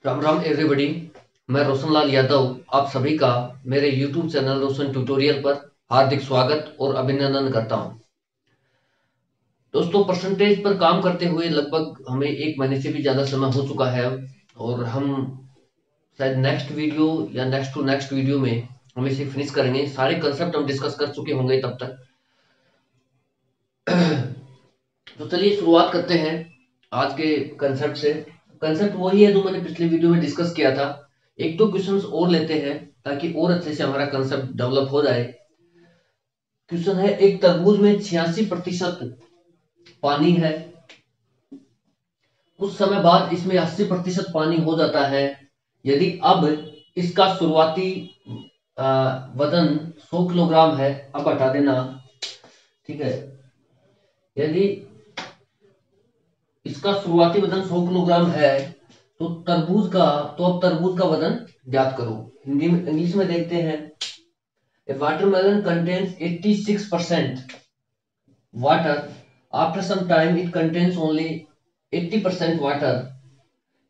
Ram Ram everybody. मैं रोशन लाल यादव आप सभी का मेरे YouTube चैनल रोशन ट्यूटोरियल पर हार्दिक स्वागत और अभिनंदन करता हूं। दोस्तों, परसेंटेज पर काम करते हुए लगभग हमें 1 महीने से भी ज़्यादा समय हो चुका है और हम शायद नेक्स्ट वीडियो या नेक्स्ट टू नेक्स्ट वीडियो में हम इसे फिनिश करेंगे। सारे कंसेप्ट हम डिस्कस कर चुके होंगे तब तक। तो चलिए शुरुआत करते हैं आज के कंसेप्ट से। कंसेप्ट वही है जो मैंने पिछले वीडियो में डिस्कस किया था। एक दो क्वेश्चंस और लेते हैं ताकि और अच्छे से हमारा कंसेप्ट डेवलप हो जाए। क्वेश्चन है, एक तरबूज में 86% पानी है, कुछ समय बाद इसमें 80% पानी हो जाता है। यदि अब इसका शुरुआती वजन 100 किलोग्राम है, अब हटा देना, ठीक है। यदि इसका शुरुआती वजन 100 किलोग्राम है तो अब तरबूज का वजन ज्ञात करो। हिंदी में इंग्लिश में देखते हैं। A watermelon contains 86% water. After some time it contains only 80% water.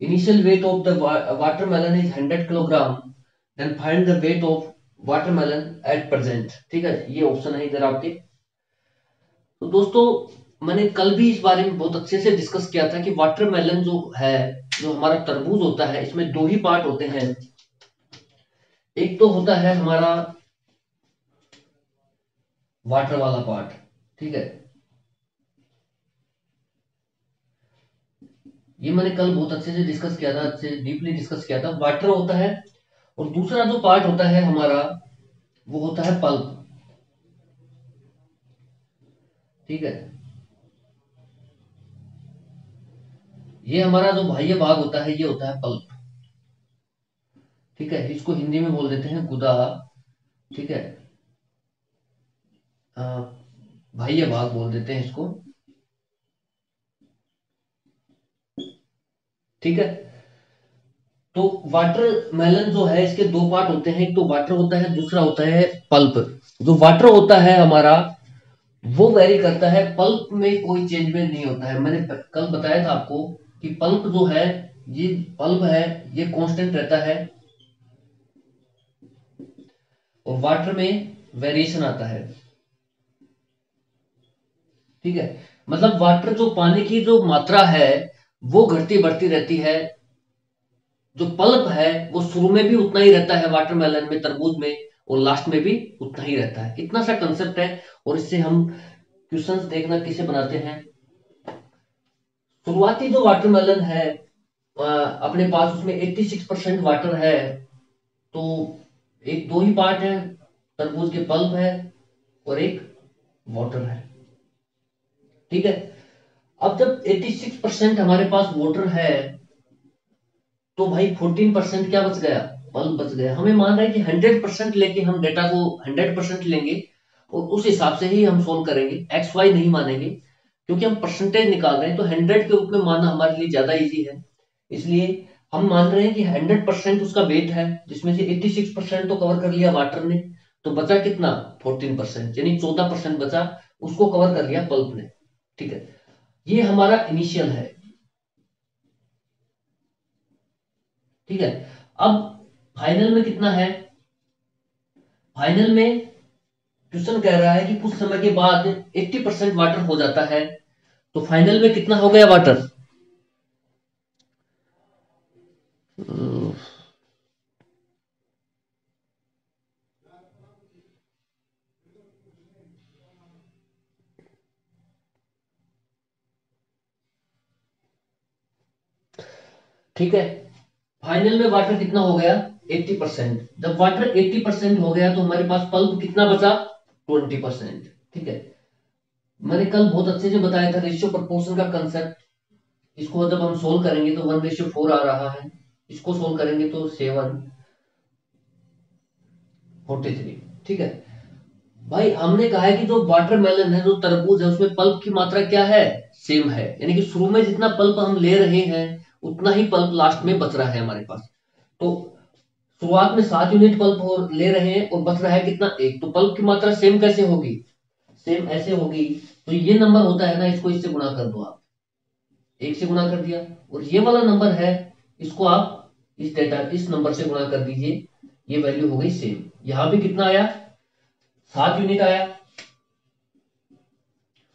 Initial weight of the watermelon is 100 kilogram. Then find the weight of watermelon at present. ठीक है, ये ऑप्शन है इधर आपके। तो दोस्तों, मैंने कल भी इस बारे में बहुत अच्छे से डिस्कस किया था कि वाटरमेलन जो है, जो हमारा तरबूज होता है, इसमें दो ही पार्ट होते हैं। एक तो होता है हमारा वाटर वाला पार्ट, ठीक है। ये मैंने कल बहुत अच्छे से डिस्कस किया था, अच्छे डीपली डिस्कस किया था। वाटर होता है और दूसरा जो पार्ट होता है हमारा वो होता है पल्प, ठीक है। ये हमारा जो बाह्य भाग होता है ये होता है पल्प, ठीक है। इसको हिंदी में बोल देते हैं गुदा, ठीक है। बाह्य भाग बोल देते हैं इसको, ठीक है। तो वाटरमेलन जो है इसके दो पार्ट होते हैं, एक तो वाटर होता है, दूसरा होता है पल्प। जो वाटर होता है हमारा वो वेरी करता है, पल्प में कोई चेंजमेंट नहीं होता है। मैंने कल बताया था आपको कि पल्प जो है, ये पल्प है, ये कांस्टेंट रहता है और वाटर में वेरिएशन आता है, ठीक है। मतलब वाटर जो पानी की जो मात्रा है वो घटती बढ़ती रहती है। जो पल्प है वो शुरू में भी उतना ही रहता है वाटरमेलन में, तरबूज में, और लास्ट में भी उतना ही रहता है। इतना सा कंसेप्ट है। और इससे हम क्वेश्चंस देखना कैसे बनाते हैं। शुरुआती जो वाटरमेलन है अपने पास उसमें 86% वाटर है। तो एक दो ही पार्ट है, तरबूज के पल्प है और एक वाटर है, ठीक है। अब जब 86% हमारे पास वाटर है तो भाई 14% क्या बच गया? पल्प बच गया। हमें मान रहा है कि 100% लेके हम डेटा को 100% लेंगे और उस हिसाब से ही हम सोल्व करेंगे, एक्स वाई नहीं मानेंगे, क्योंकि हम परसेंटेज निकाल रहे हैं तो 100 के रूप में मानना हमारे लिए ज्यादा इजी है। इसलिए हम मान रहे हैं कि 100% उसका वेट है, जिसमें से 86% तो कवर कर लिया वाटर ने, तो बचा कितना? 14%, यानी 14% बचा, उसको कवर कर लिया पल्प ने, ठीक है। ये हमारा इनिशियल है, ठीक है। अब फाइनल में कितना है? फाइनल में क्वेश्चन कह रहा है कि कुछ समय के बाद 80% वाटर हो जाता है, तो फाइनल में कितना हो गया वाटर? ठीक है, फाइनल में वाटर कितना हो गया? 80%। जब वाटर 80% हो गया तो हमारे पास पल्प कितना बचा? 20%, ठीक है। मैंने कल बहुत अच्छे से बताया था रेशियो प्रोपोर्शन का कंसेप्ट। इसको जब हम सोल्व करेंगे तो 1:4 आ रहा है, इसको सोल्व करेंगे तो 7:43, ठीक है। भाई हमने कहा है कि जो वाटरमेलन है, जो तरबूज है, उसमें पल्प की मात्रा क्या है? सेम है, यानी कि शुरू में जितना पल्प हम ले रहे हैं उतना ही पल्प लास्ट में बच रहा है हमारे पास। तो शुरुआत में 7 यूनिट पल्प और ले रहे हैं और बच रहा है कितना? एक। तो पल्प की मात्रा सेम कैसे होगी? सेम ऐसे होगी। तो ये नंबर होता है ना, इसको इससे गुणा कर दो आप, एक से गुणा कर दिया। और ये वाला नंबर है, इसको आप इस डेटा इस नंबर से गुणा कर दीजिए, ये वैल्यू हो गई सेम। यहां भी कितना आया, 7 यूनिट आया,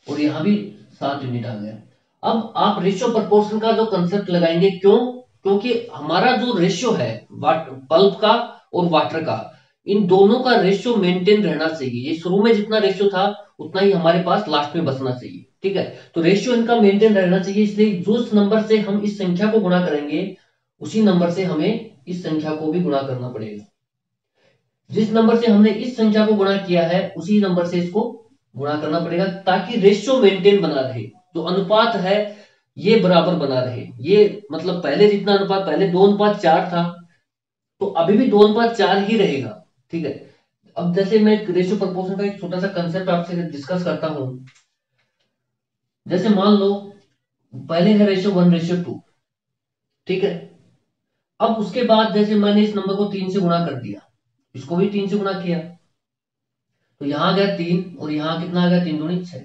और यहां भी 7 यूनिट आ गया। अब आप रेशियो प्रपोर्शन का जो कंसेप्ट लगाएंगे, क्यों? क्योंकि हमारा जो रेशियो है पल्प का और वाटर का, इन दोनों का रेशियो मेंटेन रहना चाहिए। ये शुरू में जितना रेशियो था उतना ही हमारे पास लास्ट में बचना चाहिए, ठीक है। तो रेशियो इनका मेंटेन रहना चाहिए, इसलिए जो नंबर से हम इस संख्या को गुणा करेंगे उसी नंबर से हमें इस संख्या को भी गुणा करना पड़ेगा। जिस नंबर से हमने इस संख्या को गुणा किया है उसी नंबर से इसको गुणा करना पड़ेगा, ताकि रेशियो मेंटेन बना रहे, जो अनुपात है ये बराबर बना रहे। ये मतलब पहले जितना अनुपात, पहले 2:4 था, तो अभी भी 2:4 ही रहेगा, ठीक है। अब जैसे मैं रेशियो प्रपोर्शन का एक छोटा सा कंसेप्ट आपसे डिस्कस करता हूं। जैसे मान लो पहले है रेशियो 1:2, ठीक है। अब उसके बाद जैसे मैंने इस नंबर को 3 से गुणा कर दिया, इसको भी 3 से गुणा किया, तो यहां आ गया 3 और यहां कितना आ गया, 3 दूनी 6।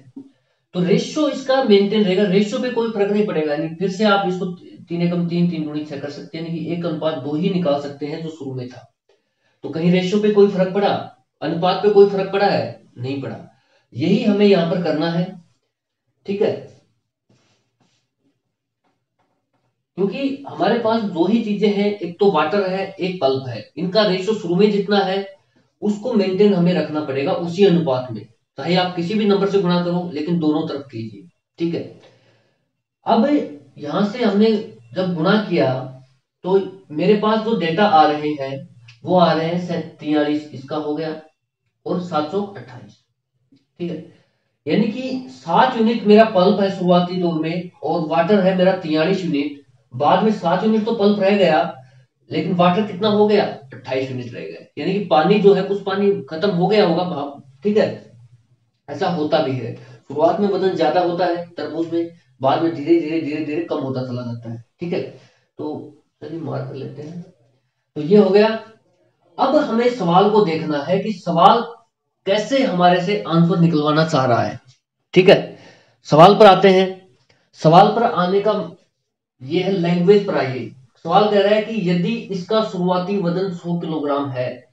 तो रेशियो इसका मेंटेन रहेगा, रेशियो पे कोई फर्क नहीं पड़ेगा। नहीं, फिर से आप इसको 3 एकम 3, 3 दूनी 6 कर सकते हैं, कि 1:2 ही निकाल सकते हैं जो शुरू में था। तो कहीं रेशियो पे कोई फर्क पड़ा, अनुपात पे कोई फर्क पड़ा है? नहीं पड़ा। यही हमें यहां पर करना है, ठीक है। क्योंकि हमारे पास दो ही चीजें हैं, एक तो वाटर है, एक पल्प है। इनका रेशियो शुरू में जितना है उसको मेंटेन हमें रखना पड़ेगा उसी अनुपात में, चाहे आप किसी भी नंबर से गुणा करो, लेकिन दोनों तरफ कीजिए, ठीक है। अब यहां से हमने जब गुणा किया तो मेरे पास जो डेटा आ रहे हैं वो आ रहे हैं 43, इसका हो गया, और 728, ठीक है। यानी कि 7 यूनिट मेरा पल्प है शुरुआती दौर में, और वाटर है मेरा 43 यूनिट। बाद में 7 यूनिट तो पल्प रह गया, लेकिन वाटर कितना हो गया, 28 यूनिट रह गए। यानी कि पानी जो है, कुछ पानी खत्म हो गया होगा भाप, ठीक है। ऐसा होता भी है, शुरुआत में वजन ज्यादा होता है तरबूज में, बाद में धीरे धीरे धीरे धीरे कम होता चला जाता है, ठीक है। तो चलिए मार्क कर लेते हैं। तो ये हो गया। अब हमें सवाल को देखना है कि सवाल कैसे हमारे से आंसर निकलवाना चाह रहा है, ठीक है। सवाल पर आते हैं। सवाल पर आने का ये है, लैंग्वेज पर आइए। सवाल कह रहा है कि यदि इसका शुरुआती वजन 100 किलोग्राम है,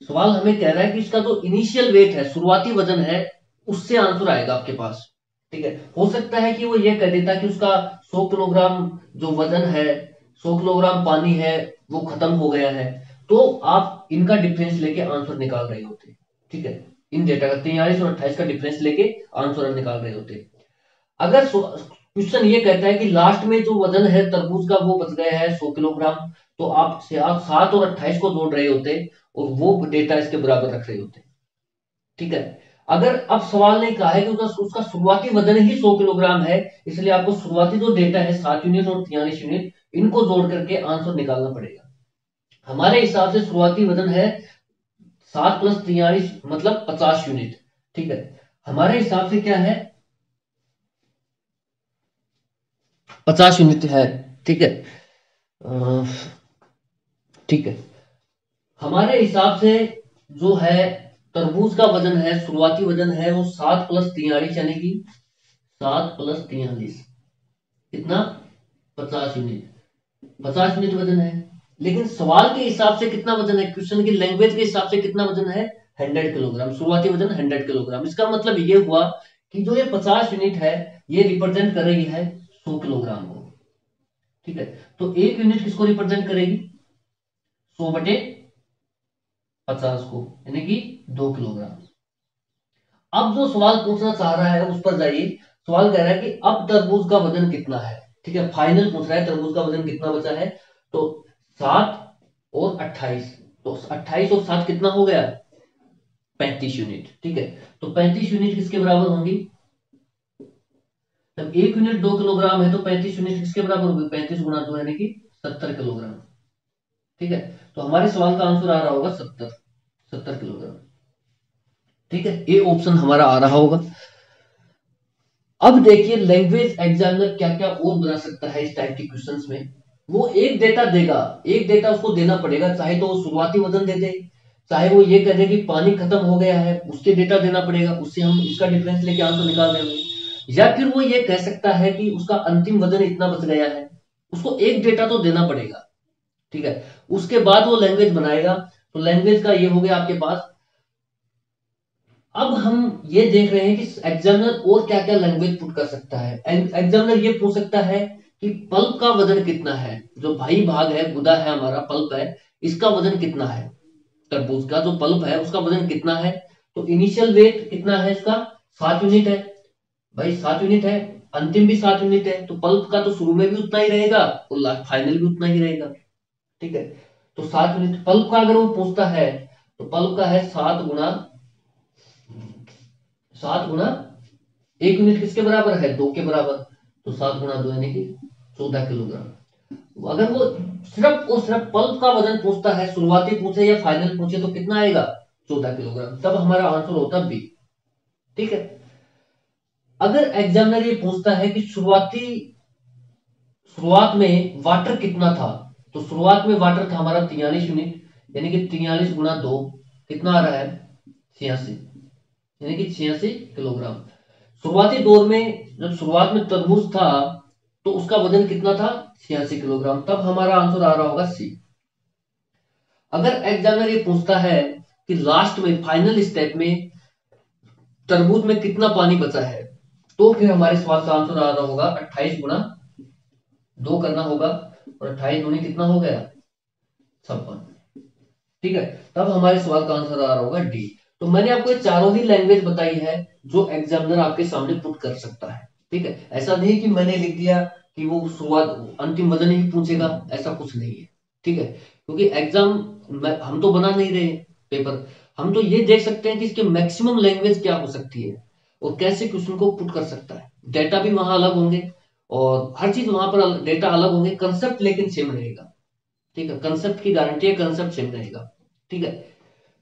सवाल हमें कह रहा है कि इसका जो इनिशियल वेट है, शुरुआती वजन है, उससे आंसर आएगा आपके पास, ठीक है। हो सकता है कि वो ये कह देता कि उसका 100 किलोग्राम जो वजन है, 100 किलोग्राम पानी है, वो खत्म हो गया है। तो आप इनका डिफरेंस लेके आंसर निकाल रहे होते, ठीक है। इन डेटा का 43 और 28 का डिफरेंस लेके आंसर निकाल रहे होते। अगर क्वेश्चन ये कहता है कि लास्ट में जो वजन है तरबूज का वो बच गया है 100 किलोग्राम, तो आप 7 और 28 को जोड़ रहे होते और वो डेटा इसके बराबर रख रहे होते, ठीक है। अगर अब सवाल ने कहा है कि उसका शुरुआती वजन ही 100 किलोग्राम है, इसलिए आपको शुरुआती जो डेटा है 7 यूनिट और 43 यूनिट, इनको जोड़ करके आंसर निकालना पड़ेगा। हमारे हिसाब से शुरुआती वजन है 7 + 43 मतलब 50 यूनिट, ठीक है। हमारे हिसाब से क्या है, 50 यूनिट है, ठीक है। ठीक है, हमारे हिसाब से जो है तरबूज का वजन है, शुरुआती वजन है वो 7 + 43, यानी कि 7 + 43 कितना, 50 यूनिट। 50 यूनिट वजन है, लेकिन सवाल के हिसाब से कितना वजन है, क्वेश्चन की लैंग्वेज के हिसाब से कितना वजन है, 100 किलोग्राम। शुरुआती वजन 100 किलोग्राम। इसका मतलब ये हुआ कि जो ये 50 यूनिट है ये रिप्रेजेंट कर रही है 100 किलोग्राम को, ठीक है। तो 1 यूनिट किसको रिप्रेजेंट करेगी, 100/50 को, यानी कि 2 किलोग्राम। अब जो सवाल पूछना चाह रहा है उस पर जाइए। सवाल कह रहा है कि अब तरबूज का वजन कितना है, ठीक है। फाइनल पूछ रहा है तरबूज का वजन कितना बचा है। तो 7 और 28, तो 28 और 7 कितना हो गया, 35 यूनिट, ठीक है। तो 35 यूनिट किसके बराबर होंगी, जब 1 यूनिट 2 किलोग्राम है तो 35 यूनिट किसके बराबर होगी, 35 × 2 यानी कि 70 किलोग्राम, ठीक है। तो हमारे सवाल का आंसर आ रहा होगा 70 किलोग्राम, ठीक है। ये ऑप्शन हमारा आ रहा होगा। अब देखिए लैंग्वेज एग्जामिनर क्या क्या और बना सकता है इस टाइप के क्वेश्चंस में। वो एक डेटा देगा, एक डेटा उसको देना पड़ेगा, चाहे तो वो शुरुआती वजन दे दे, चाहे वो ये कह दे कि पानी खत्म हो गया है, उसके डेटा देना पड़ेगा, उससे हम इसका डिफरेंस लेके आंसर निकाल देंगे। या फिर वो ये कह सकता है कि उसका अंतिम वजन इतना बच गया है, उसको एक डेटा तो देना पड़ेगा, ठीक है, उसके बाद वो लैंग्वेज बनाएगा। तो लैंग्वेज का ये हो गया आपके पास। अब हम ये देख रहे हैं कि एग्जामिनर और क्या क्या लैंग्वेज पुट कर सकता है। एग्जामिनर ये पूछ सकता है कि पल्प का वजन कितना है, जो भाई भाग है, गुदा है, हमारा पल्प है, इसका वजन कितना है, तरबूज का जो पल्प है उसका वजन कितना है। तो इनिशियल वेट कितना है इसका, 7 यूनिट है भाई, 7 यूनिट है। अंतिम भी 7 यूनिट है, तो पल्प का तो शुरू में भी उतना ही रहेगा और लास्ट फाइनल भी उतना ही रहेगा। ठीक है, तो 7 यूनिट पल्प का अगर वो पूछता है, तो पल्प का है 7 गुना 1 यूनिट किसके बराबर है, 2 के बराबर। तो 7 गुना 2 यानी कि 14 किलोग्राम। अगर वो सिर्फ और सिर्फ पल्प का वजन पूछता है, शुरुआती पूछे या फाइनल पूछे, तो कितना आएगा, 14 किलोग्राम, तब हमारा आंसर होता बी। ठीक है, अगर एग्जामिनर ये पूछता है कि शुरुआत में वाटर कितना था, तो शुरुआत में वाटर था हमारा 43 यूनिट, यानी कि 43 गुना 2 कितना आ रहा है, 86, यानी कि 86 किलोग्राम। शुरुआती दौर में जब शुरुआत में तरबूज था तो उसका वजन कितना था, 86 किलोग्राम, तब हमारा आंसर आ रहा होगा सी। अगर एग्जामिनर ये पूछता है कि लास्ट में फाइनल स्टेप में तरबूज में कितना पानी बचा है, तो फिर हमारे सवाल का आंसर आ रहा होगा 28 गुना 2 करना होगा, और 28 दूनी कितना हो गया, 56। ठीक है, तब हमारे सवाल का आंसर आ रहा होगा डी। तो मैंने आपको ये चारों ही लैंग्वेज बताई है जो एग्जामिनर आपके सामने पुट कर सकता है। ठीक है, ऐसा नहीं कि मैंने लिख दिया कि वो शुरुआत अंतिम वजन ही पूछेगा, ऐसा कुछ नहीं है। ठीक है, क्योंकि एग्जाम हम तो बना नहीं रहे पेपर, हम तो ये देख सकते हैं कि इसके मैक्सिमम लैंग्वेज क्या हो सकती है और कैसे क्वेश्चन को पुट कर सकता है। डेटा भी वहां अलग होंगे और हर चीज वहां पर डेटा अलग होंगे, कंसेप्ट लेकिन सेम रहेगा। ठीक है, कंसेप्ट की गारंटी है, कंसेप्ट सेम रहेगा। ठीक है,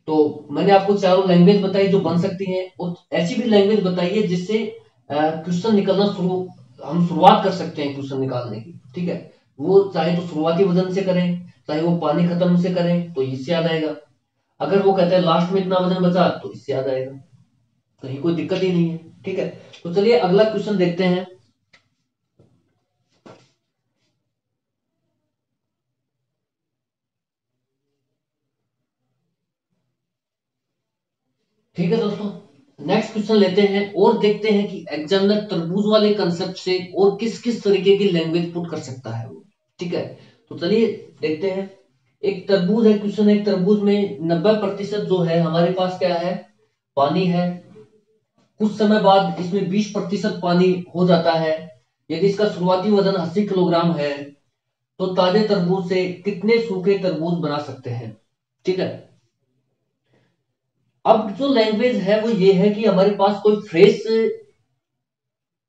तो मैंने आपको चारों लैंग्वेज बताई जो बन सकती हैं, और ऐसी भी लैंग्वेज बताई है जिससे क्वेश्चन निकलना हम शुरुआत कर सकते हैं क्वेश्चन निकालने की। ठीक है, वो चाहे तो शुरुआती वजन से करें, चाहे वो पानी खत्म से करें तो इससे याद आएगा, अगर वो कहते हैं लास्ट में इतना वजन बचा तो इससे याद आएगा, कहीं कोई दिक्कत ही नहीं है। ठीक है, तो चलिए अगला क्वेश्चन देखते हैं। ठीक है दोस्तों, नेक्स्ट क्वेश्चन लेते हैं और देखते हैं कि एग्जामिनर तरबूज वाले कंसेप्ट से और किस किस तरीके की लैंग्वेज पुट कर सकता है वो। ठीक है, तो चलिए देखते हैं। एक तरबूज है क्वेश्चन, एक तरबूज में 90% जो है हमारे पास क्या है, पानी है। कुछ समय बाद इसमें 20% पानी हो जाता है। यदि इसका शुरुआती वजन 80 किलोग्राम है, तो ताजे तरबूज से कितने सूखे तरबूज बना सकते हैं। ठीक है, अब जो लैंग्वेज है वो ये है कि हमारे पास कोई फ्रेश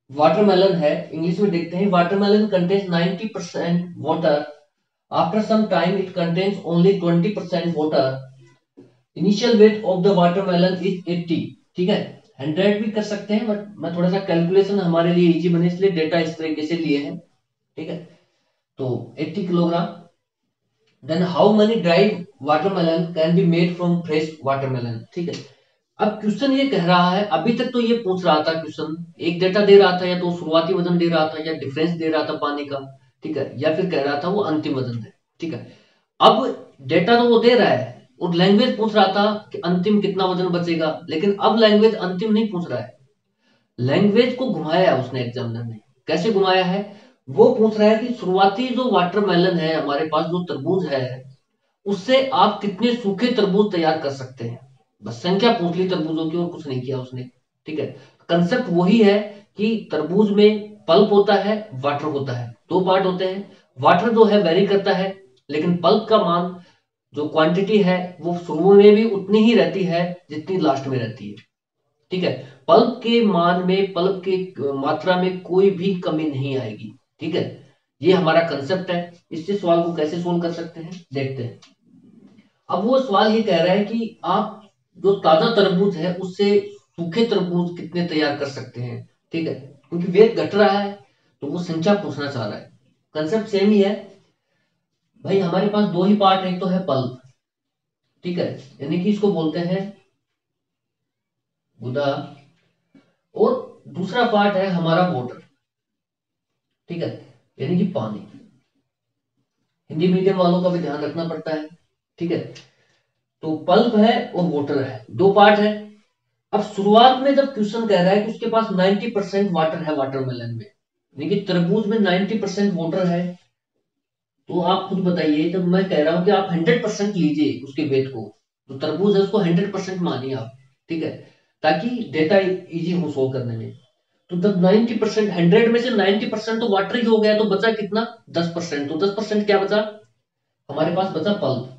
वाटरमेलन है। इंग्लिश में देखते हैं, watermelon contains 90% water, after some time it contains only 20% water, initial weight of the watermelon is 80। ठीक है, 100 भी कर सकते हैं, बट मैं थोड़ा सा कैलकुलेशन हमारे लिए इजी बने इसलिए डेटा इस तरीके से लिए हैं। ठीक है, तो 80 kilogram. Then how many dry watermelon can be made from fresh watermelon. ठीक है, अब क्वेश्चन ये कह रहा है, अभी तक तो ये पूछ रहा था क्वेश्चन, एक डेटा दे रहा था, या तो शुरुआती वजन दे रहा था, या डिफरेंस दे रहा था पानी का। ठीक है, या फिर कह रहा था वो अंतिम वजन है। ठीक है, अब डेटा तो वो दे रहा है और लैंग्वेज पूछ रहा था कि अंतिम कितना वजन बचेगा, लेकिन अब लैंग्वेज अंतिम नहीं पूछ रहा है, लैंग्वेज को घुमाया है उसने एग्जामिनर ने। कैसे घुमाया है, वो पूछ रहा है कि शुरुआती जो वाटरमेलन है हमारे पास, जो तरबूज है, उससे आप कितने सूखे तरबूज तैयार कर सकते हैं। बस संख्या पूछ ली तरबूजों की और कुछ नहीं किया उसने। ठीक है, कंसेप्ट वही है कि तरबूज में पल्प होता है, वाटर होता है, दो पार्ट होते हैं। वाटर जो है वेरी करता है, लेकिन पल्प का मान, जो क्वांटिटी है, वो शुरू में भी उतनी ही रहती है जितनी लास्ट में रहती है। ठीक है, पल्प के मान में, पल्प की मात्रा में कोई भी कमी नहीं आएगी। ठीक है, ये हमारा कंसेप्ट है। इससे सवाल को कैसे सोल्व कर सकते हैं देखते हैं। अब वो सवाल ये कह रहा है कि आप जो ताजा तरबूज है उससे सूखे तरबूज कितने तैयार कर सकते हैं। ठीक है, क्योंकि वेट घट रहा है तो वो संख्या पूछना चाह रहा है। कंसेप्ट सेम ही है भाई, हमारे पास दो ही पार्ट है, एक तो है पल्प, ठीक है, यानी कि इसको बोलते हैं गुदा, और दूसरा पार्ट है हमारा वाटर। ठीक है, यानी कि पानी। हिंदी मीडियम वालों का भी ध्यान रखना पड़ता है। ठीक है, तो पल्प है और वाटर है, दो पार्ट है। अब शुरुआत में जब क्वेश्चन कह रहा है कि उसके पास 90% वाटर है वाटरमेलन में, यानी कि तरबूज में 90% वाटर है, तो आप खुद बताइए, जब मैं कह रहा हूं कि आप 100% लीजिए उसके वेट को, तो तरबूज है उसको 100% मानिए आप। ठीक है, ताकि डेटा इजी हो सोल्व करने में। तो जब 90%, 100 में से 90% तो वाटर ही हो गया, तो बचा कितना? 10%। तो 10% क्या बचा? हमारे पास बचा पल्प।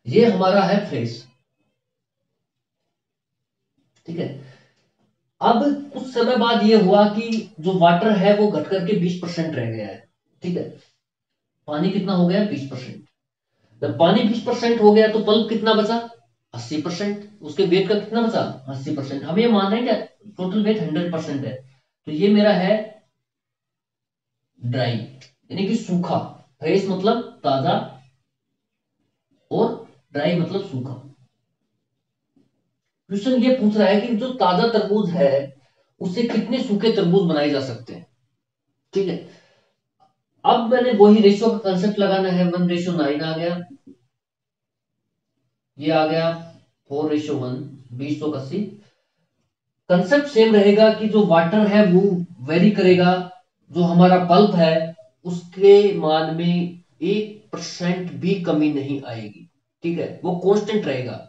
ये हमारा है फ्रेश। ठीक है, अब कुछ समय बाद ये हुआ कि जो वाटर है वो घट करके 20% रह गया है। ठीक है, पानी कितना हो गया? 20%। जब पानी 20% हो गया तो पल्प कितना बचा? 80%। उसके वेट का कितना बचा? 80%। हम ये मान रहे हैं क्या टोटल वेट 100% है, तो ये मेरा है ड्राई, यानी कि सूखा। फ्रेश मतलब ताजा, और ड्राई मतलब सूखा। क्वेश्चन ये पूछ रहा है कि जो ताजा तरबूज है उससे कितने सूखे तरबूज बनाए जा सकते हैं। ठीक है, अब मैंने वही रेशियो का कंसेप्ट लगाना है, 1:9 आ गया, ये आ गया 4:1, 20/80। कंसेप्ट सेम रहेगा कि जो वाटर है वो वेरी करेगा, जो हमारा पल्प है उसके मान में 1% भी कमी नहीं आएगी। ठीक है, वो कांस्टेंट रहेगा।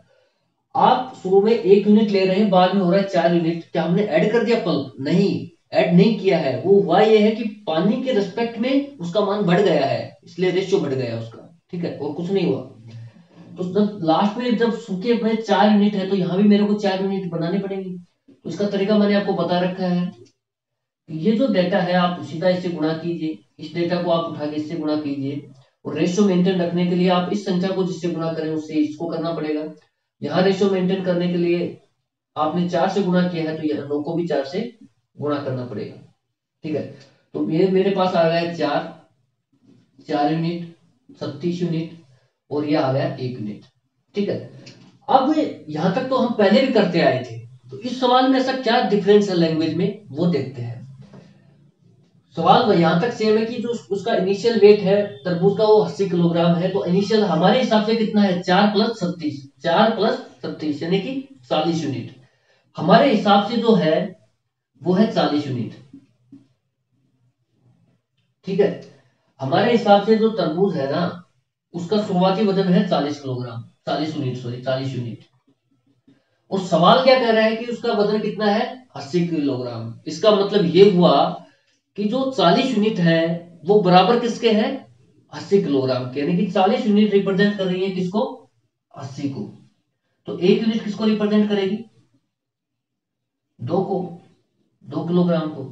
आप शुरू में 1 यूनिट ले रहे हैं, बाद में हो रहा है 4 यूनिट, क्या हमने ऐड कर दिया पल्प? नहीं, ऐड नहीं किया है। वो हुआ ये है कि पानी के रिस्पेक्ट में उसका मान बढ़ गया है, इसलिए रेशियो बढ़ गया उसका। ठीक है, और कुछ नहीं हुआ। तो जब लास्ट में जब सूखे में 4 यूनिट है, तो यहाँ भी मेरे को 4 यूनिट बनाने पड़ेंगे। तो इसका तरीका मैंने आपको बता रखा है। ये जो डेटा है आप सीधा इससे गुणा कीजिए, इस डेटा को आप उठा के इससे गुणा कीजिए, और रेशियो मेंटेन रखने के लिए आप इस संख्या को जिससे गुणा करें उससे इसको करना पड़ेगा। यहाँ रेशियो मेंटेन करने के लिए आपने 4 से गुणा किया है, तो ये 9 को भी 4 से गुणा करना पड़ेगा। ठीक है, तो ये मेरे पास आ गया 4 यूनिट, 36 यूनिट, और ये आ गया 1 यूनिट। ठीक है, अब यहां तक तो हम पहले भी करते आए थे, तो इस सवाल में ऐसा क्या डिफरेंस है लैंग्वेज में, वो देखते हैं। सवाल यहां तक सेम है कि जो उसका इनिशियल वेट है तरबूज का वो 80 किलोग्राम है, तो इनिशियल हमारे हिसाब से कितना है? 4+37, 4+37 यानी कि 40 यूनिट। हमारे हिसाब से जो है वो है 40 यूनिट। ठीक है, हमारे हिसाब से जो तरबूज है ना उसका शुरुआती वजन है 40 किलोग्राम, 40 यूनिट, सॉरी 40 यूनिट। और सवाल क्या कह रहा है कि उसका वजन कितना है? 80 किलोग्राम। इसका मतलब ये हुआ कि जो 40 यूनिट है वो बराबर किसके हैं? 80 किलोग्राम के, यानी कि 40 यूनिट रिप्रेजेंट कर रही है किसको? 80 को। तो 1 यूनिट किसको रिप्रेजेंट करेगी? 2 को, 2 किलोग्राम को।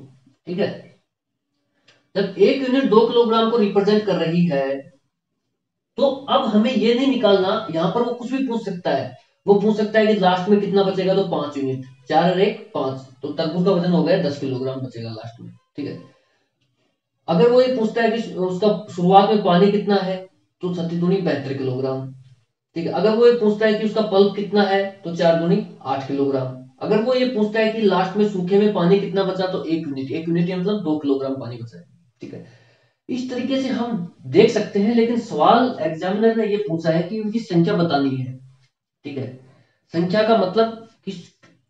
ठीक है, जब 1 यूनिट 2 किलोग्राम को रिप्रेजेंट कर रही है, तो अब हमें ये नहीं निकालना, यहां पर वो कुछ भी पूछ सकता है। वो पूछ सकता है कि लास्ट में कितना बचेगा, तो 5 यूनिट, 4 और 1 5, तो तरबूज का वजन हो गया 10 किलोग्राम बचेगा लास्ट में। ठीक है, अगर वो ये पूछता है कि उसका शुरुआत में पानी कितना है, तो 37×2 72 किलोग्राम। ठीक है, अगर वो ये पूछता है कि उसका पल्प कितना है, तो 4×8 किलोग्राम। अगर वो ये पूछता है कि लास्ट में सूखे में पानी कितना बचा, तो 1 यूनिट, 1 यूनिट मतलब 2 किलोग्राम पानी बचा है। ठीक है, इस तरीके से हम देख सकते हैं, लेकिन सवाल एग्जामिनर ने ये पूछा है कि उनकी संख्या बतानी है। ठीक है, संख्या का मतलब कि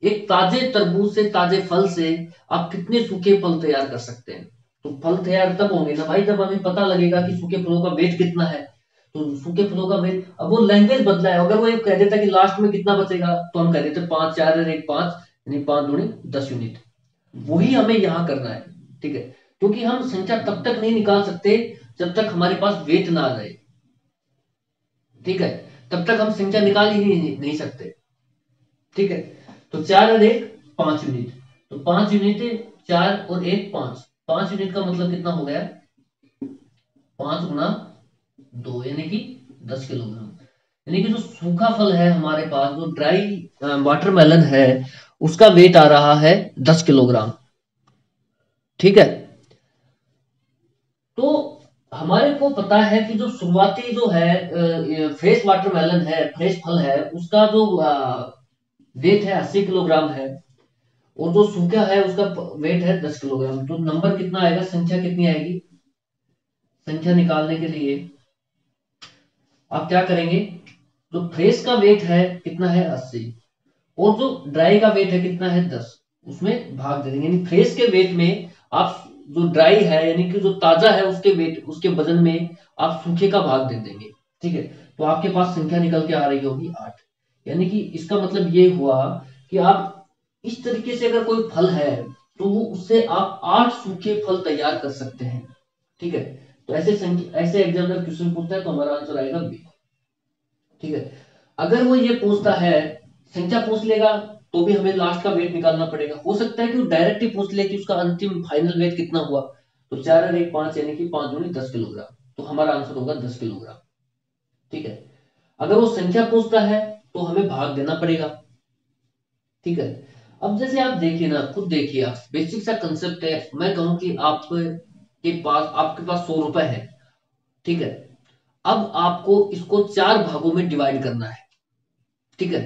एक ताजे तरबूज से, ताजे फल से आप कितने सूखे फल तैयार कर सकते हैं। तो फल तैयार तब होंगे ना भाई जब हमें पता लगेगा कि सूखे फलों का वेट कितना है। तो सूखे फलों का वेट, अब वो लैंग्वेज बदला है। अगर वो ये कह देता कि लास्ट में कितना बचेगा, तो हम कह देते 5 4 और 1 5, यानी 5×10 यूनिट। वही हमें यहां करना है। ठीक है, क्योंकि हम संख्या तब तक नहीं निकाल सकते जब तक हमारे पास वेट ना आ जाए। ठीक है, तब तक हम संख्या निकाल ही नहीं सकते। ठीक है, तो 4 और 1 5 यूनिट, तो 5 यूनिट, 4 और 1 5, 5 यूनिट का मतलब कितना हो गया? 5×2 यानी कि 10 किलोग्राम। यानी कि जो सूखा फल है हमारे पास, जो ड्राई वाटरमेलन है, उसका वेट आ रहा है 10 किलोग्राम। ठीक है, तो हमारे को पता है कि जो शुरुआती जो है फ्रेश वाटरमेलन है, फ्रेश फल है, उसका जो वेट है 80 किलोग्राम है, और जो सूखा है उसका वेट है 10 किलोग्राम। तो नंबर कितना आएगा, संख्या कितनी आएगी? संख्या निकालने के लिए आप क्या करेंगे, जो फ्रेश का वेट है कितना है 80, और जो ड्राई का वेट है कितना है 10, उसमें भाग दे देंगे। यानी फ्रेश के वेट में आप जो ड्राई है यानी कि जो ताजा है उसके वेट उसके वजन में आप सूखे का भाग दे देंगे। ठीक है, तो आपके पास संख्या निकल के आ रही होगी 8। यानी कि इसका मतलब ये हुआ कि आप इस तरीके से अगर कोई फल है तो वो उससे आप 8 सूखे फल तैयार कर सकते हैं। ठीक है, तो ऐसे संख्या ऐसे एग्जामिनर क्वेश्चन पूछता है तो हमारा आंसर आएगा बी। ठीक है, अगर वो ये पूछता है संख्या पूछ लेगा तो भी हमें लास्ट का वेट निकालना पड़ेगा। हो सकता है कि वो डायरेक्ट ही पूछ ले कि उसका अंतिम फाइनल वेट कितना हुआ, तो 4 और 1 5 यानी कि 5 दूनी 10 किलोग्राम, तो हमारा आंसर होगा 10 किलोग्राम। ठीक है, अगर वो संख्या पूछता है तो हमें भाग देना पड़ेगा। ठीक है, अब जैसे आप देखिए ना, खुद देखिए, आप बेसिक सा कंसेप्ट है। मैं कहूं कि आपके पास 100 रुपए है। ठीक है, अब आपको इसको 4 भागों में डिवाइड करना है। ठीक है,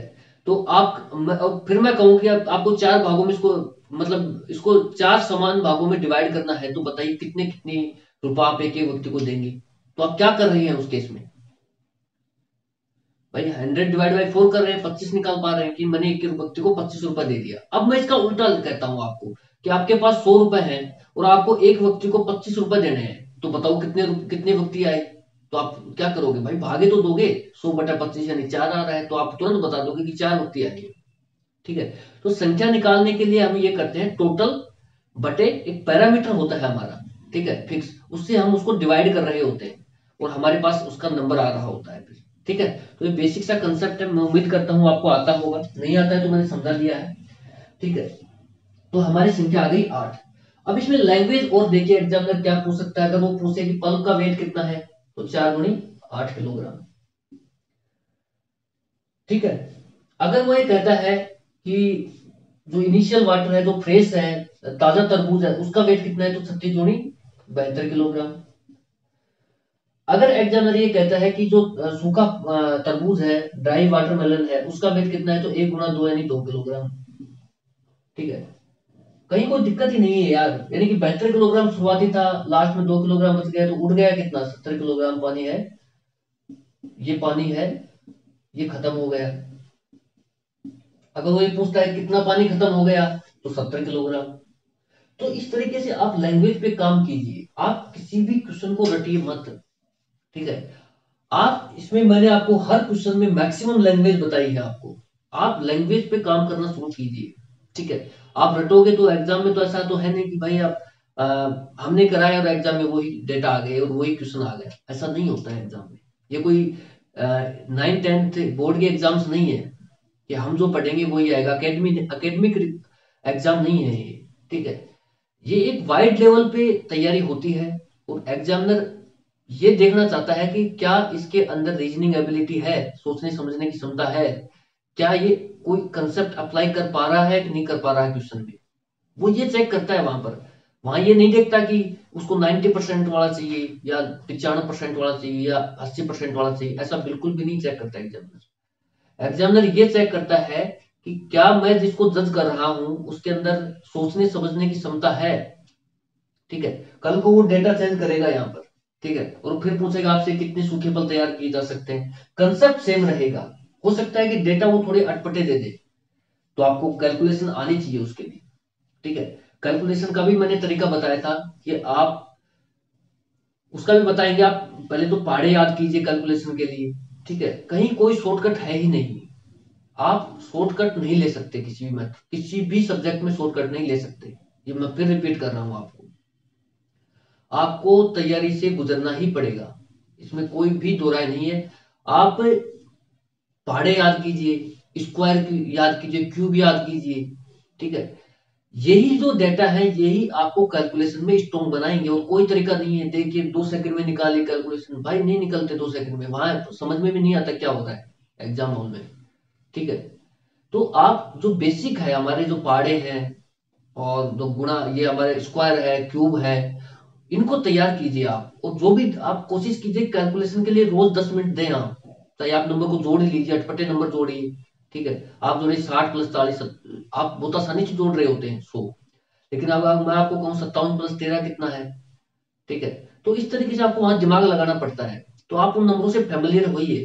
तो अब फिर मैं कहूं कि आपको 4 भागों में इसको मतलब इसको 4 समान भागों में डिवाइड करना है, तो बताइए कितने कितने रुपए आप एक एक व्यक्ति को देंगे। तो आप क्या कर रहे हैं उस केस में, भाई 100 डिवाइड बाई 4 कर रहे हैं, 25 निकाल पा रहे हैं कि मैंने एक व्यक्ति को 25 रुपए दे दिया। अब मैं इसका उल्टा कहता हूं आपको कि आपके पास 100 रुपए हैं और आपको एक व्यक्ति को 25 रुपए देने हैं, तो बताओ कितने व्यक्ति आए। तो आप क्या करोगे भाई, भागे तो दोगे। 100/25 यानी 4 आ रहा है, तो आप तुरंत बता दोगे कि 4 व्यक्ति आएंगे। ठीक है, तो संख्या निकालने के लिए हम ये करते हैं, टोटल बटे एक पैरामीटर होता है हमारा, ठीक है, फिक्स, उससे हम उसको डिवाइड कर रहे होते हैं और हमारे पास उसका नंबर आ रहा होता है फिर। ठीक है, तो ये बेसिक सा कंसेप्ट है, मैं उम्मीद करता हूं आपको आता होगा, नहीं आता है तो मैंने समझा दिया है। ठीक है, तो हमारी संख्या आ गई 8। अब इसमें लैंग्वेज और देखिए एग्जामिनर क्या पूछ सकता है, अगर वो पूछे कि पल्प का वेट कितना है, तो 4 × 8 किलोग्राम। ठीक है, अगर वो ये कहता है कि जो इनिशियल वाटर है, जो फ्रेश है, ताजा तरबूज है, उसका वेट कितना है, तो 36 × 72 किलोग्राम। अगर एग्जामिनर ये कहता है कि जो सूखा तरबूज है, ड्राई वाटरमेलन है, उसका वेट कितना है, तो 1 × 2 यानी 2 किलोग्राम। ठीक है, कहीं कोई दिक्कत ही नहीं है यार, यानी कि 72 किलोग्राम शुरुआती था, लास्ट में 2 किलोग्राम बच गया, तो उड़ गया कितना, 70 किलोग्राम पानी है, ये पानी है, ये खत्म हो गया। अगर वो ये पूछता है कितना पानी खत्म हो गया, तो 70 किलोग्राम। तो इस तरीके से आप लैंग्वेज पे काम कीजिए, आप किसी भी क्वेश्चन को रटिए मत। ठीक है, आप इसमें मैंने आपको हर क्वेश्चन में मैक्सिमम लैंग्वेज बताई है आपको, आप लैंग्वेज पे काम करना शुरू कीजिए। ठीक है, आप रटोगे तो एग्जाम में तो ऐसा तो है नहीं कि भाई आप हमने कराया और एग्जाम में वही डेटा आ गए और वही क्वेश्चन आ गया, ऐसा नहीं होता है एग्जाम में। ये कोई 9th 10th बोर्ड के एग्जाम्स नहीं है कि हम जो पढ़ेंगे वही आएगा, एकेडमिक एग्जाम नहीं है ये। ठीक है, ये एक वाइड लेवल पे तैयारी होती है और एग्जामिनर ये देखना चाहता है कि क्या इसके अंदर रीजनिंग एबिलिटी है, सोचने समझने की क्षमता है, क्या ये कोई कंसेप्ट अप्लाई कर पा रहा है कि नहीं कर पा रहा है क्वेश्चन में। वो ये चेक करता है वहां पर, वहां ये नहीं देखता कि उसको 90% वाला चाहिए या 95% वाला चाहिए या 80% वाला चाहिए, ऐसा बिल्कुल भी नहीं चेक करता एग्जामिनर। एग्जामिनर ये चेक करता है कि क्या मैं जिसको जज कर रहा हूं उसके अंदर सोचने समझने की क्षमता है। ठीक है, कल को वो डेटा चेंज करेगा यहाँ पर। ठीक है, और फिर पूछेगा आपसे कितने सूखे फल तैयार किए जा सकते हैं, कंसेप्ट सेम रहेगा। हो सकता है कि डेटा वो थोड़े अटपटे दे दे, तो आपको कैलकुलेशन आनी चाहिए उसके लिए। ठीक है, कैलकुलेशन का भी मैंने तरीका बताया था कि आप उसका भी बताएंगे। आप पहले तो पहाड़े याद कीजिए कैलकुलेशन के लिए। ठीक है, कहीं कोई शॉर्टकट है ही नहीं, आप शॉर्टकट नहीं ले सकते किसी भी सब्जेक्ट में शॉर्टकट नहीं ले सकते। ये मैं फिर रिपीट कर रहा हूं आपको, आपको तैयारी से गुजरना ही पड़ेगा, इसमें कोई भी दो राय नहीं है। आप पहाड़े याद कीजिए, स्क्वायर की याद कीजिए, क्यूब याद कीजिए। ठीक है, यही जो डेटा है यही आपको कैलकुलेशन में स्ट्रॉन्ग बनाएंगे, और कोई तरीका नहीं है देखिए 2 सेकंड में निकालिए कैलकुलेशन, भाई नहीं निकलते 2 सेकंड में, वहां तो समझ में भी नहीं आता क्या हो रहा है एग्जाम हॉल में। ठीक है, तो आप जो बेसिक है हमारे जो पहाड़े हैं और जो गुणा ये हमारे स्क्वायर है क्यूब है, इनको तैयार कीजिए आप, और जो भी आप कोशिश कीजिए कैलकुलेशन के लिए रोज 10 मिनट दें आप, चाहे आप नंबर को जोड़ ही लीजिए, अटपटे नंबर जोड़िए। ठीक है, आप जोड़िए 60 + 40, आप बहुत आसानी से जोड़ रहे होते हैं 100, लेकिन अब मैं आपको कहूँ 57 + 13 कितना है। ठीक है, तो इस तरीके से आपको वहां दिमाग लगाना पड़ता है। तो आप उन नंबरों से फेमिलियर होइए,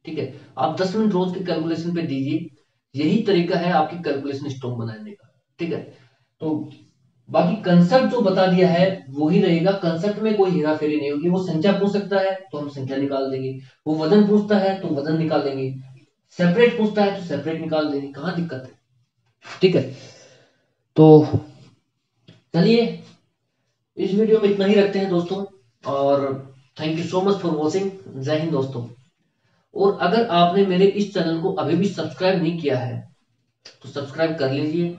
ठीक है। आप 10 मिनट रोज की कैलकुलेशन पे दीजिए, यही तरीका है आपकी कैलकुलेशन स्ट्रॉन्ग बनाने का, ठीक है। तो बाकी कंसेप्ट जो बता दिया है वही रहेगा, कंसेप्ट में कोई हेरा फेरी नहीं होगी। वो संख्या पूछ सकता है तो हम संख्या निकाल देंगे, वो वजन पूछता है तो वजन निकाल देंगे, सेपरेट पूछता है तो सेपरेट निकाल देंगे, कहाँ दिक्कत है, ठीक है। तो चलिए इस वीडियो में इतना ही रखते हैं दोस्तों, और thank you so much for watching. जय हिंद दोस्तों। और अगर आपने मेरे इस चैनल को अभी भी सब्सक्राइब नहीं किया है तो सब्सक्राइब कर लीजिए।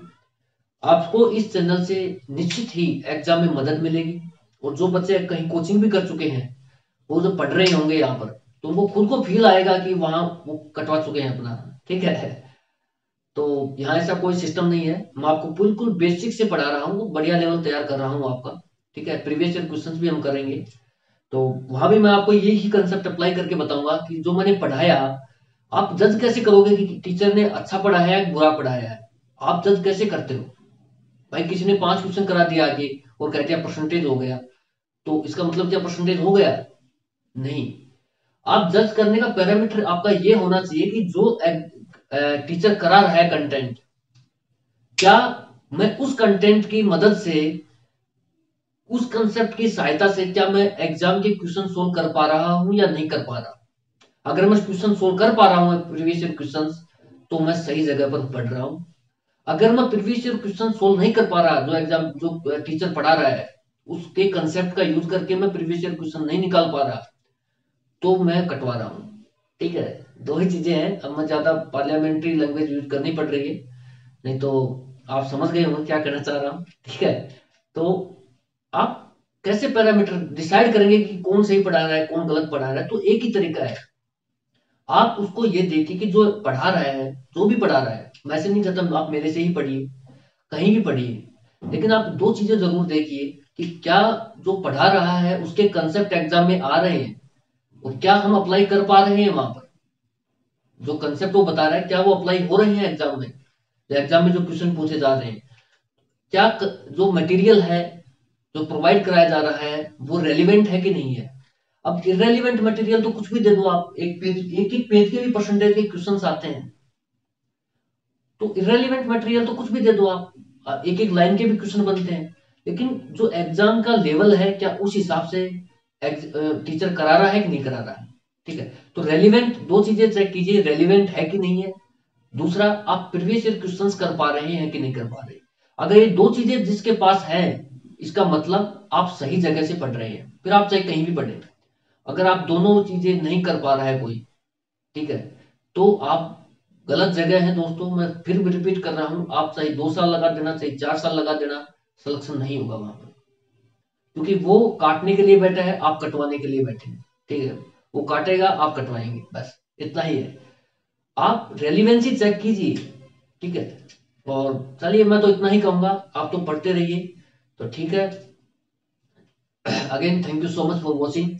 आपको इस चैनल से निश्चित ही एग्जाम में मदद मिलेगी। और जो बच्चे कहीं कोचिंग भी कर चुके हैं, वो जो पढ़ रहे होंगे यहाँ पर, तो उनको खुद को फील आएगा कि वहां वो कटवा चुके हैं अपना, ठीक है। तो यहाँ ऐसा कोई सिस्टम नहीं है, मैं आपको बिल्कुल बेसिक से पढ़ा रहा हूँ, बढ़िया लेवल तैयार कर रहा हूँ आपका, ठीक है। प्रीवियस ईयर क्वेश्चंस भी हम करेंगे, तो वहां भी मैं आपको यही कंसेप्ट अप्लाई करके बताऊंगा कि जो मैंने पढ़ाया, आप जज कैसे करोगे कि टीचर ने अच्छा पढ़ाया है बुरा पढ़ाया है। आप जज कैसे करते हो? भाई किसी ने 5 क्वेश्चन करा दिया आगे और कह दिया परसेंटेज हो गया, तो इसका मतलब क्या परसेंटेज हो गया? नहीं। आप जज करने का पैरामीटर आपका ये होना चाहिए कि जो टीचर करा रहा है कंटेंट, क्या मैं उस कंटेंट की मदद से, उस कंसेप्ट की सहायता से, क्या मैं एग्जाम के क्वेश्चन सोल्व कर पा रहा हूं या नहीं कर पा रहा। अगर मैं क्वेश्चन सोल्व कर पा रहा हूं प्रीवियस ईयर क्वेश्चन, तो मैं सही जगह पर पढ़ रहा हूं। अगर मैं प्रीवियस ईयर क्वेश्चन सोल्व नहीं कर पा रहा, जो टीचर पढ़ा रहा है उसके कंसेप्ट का यूज करके मैं प्रीवियस ईयर क्वेश्चन नहीं निकाल पा रहा, तो मैं कटवा रहा हूं, ठीक है। दो ही चीजें हैं। अब मैं ज्यादा पार्लियामेंट्री लैंग्वेज यूज करनी पड़ रही है, नहीं तो आप समझ गए होंगे क्या कहना चाह रहा हूं, ठीक है। तो आप कैसे पैरामीटर डिसाइड करेंगे कि कौन सही पढ़ा रहा है कौन गलत पढ़ा रहा है? तो एक ही तरीका है, आप उसको ये देखिए कि जो पढ़ा रहा है, जो भी पढ़ा रहा है, वैसे नहीं कहता आप मेरे से ही पढ़िए, कहीं भी पढ़िए, लेकिन आप दो चीजें जरूर देखिए कि क्या जो पढ़ा रहा है उसके कंसेप्ट एग्जाम में आ रहे हैं, और क्या हम अप्लाई कर पा रहे हैं वहां पर। जो कंसेप्ट वो बता रहा है क्या वो अप्लाई हो रहे हैं एग्जाम में, एग्जाम में जो क्वेश्चन पूछे जा रहे हैं, क्या जो मटेरियल है जो प्रोवाइड कराया जा रहा है वो रेलिवेंट है कि नहीं है। अब इरेलीवेंट मटेरियल तो कुछ भी दे दो आप, एक पेज, एक एक पेज के भी परसेंटेज के क्वेश्चंस आते हैं, तो इरेलीवेंट मटेरियल तो कुछ भी दे दो आप, एक एक लाइन के भी क्वेश्चन बनते हैं। लेकिन जो एग्जाम का लेवल है, क्या उस हिसाब से टीचर करा रहा है कि नहीं करा रहा है, ठीक है। तो रेलिवेंट दो चीजें चेक कीजिए, रेलिवेंट है कि नहीं है, दूसरा आप प्रीवियस ईयर क्वेश्चंस कर पा रहे हैं कि नहीं कर पा रहे। अगर ये दो चीजें जिसके पास है, इसका मतलब आप सही जगह से पढ़ रहे हैं, फिर आप चाहे कहीं भी पढ़े। अगर आप दोनों चीजें नहीं कर पा रहा है कोई, ठीक है, तो आप गलत जगह है दोस्तों। मैं फिर भी रिपीट कर रहा हूं, आप चाहे 2 साल लगा देना चाहे 4 साल लगा देना, सिलेक्शन नहीं होगा वहां पर, क्योंकि वो काटने के लिए बैठा है, आप कटवाने के लिए बैठे हैं, ठीक है। वो काटेगा आप कटवाएंगे, बस इतना ही है। आप रेलिवेंसी चेक कीजिए, ठीक है। और चलिए मैं तो इतना ही कहूंगा, आप तो पढ़ते रहिए, तो ठीक है। Again thank you so much for watching.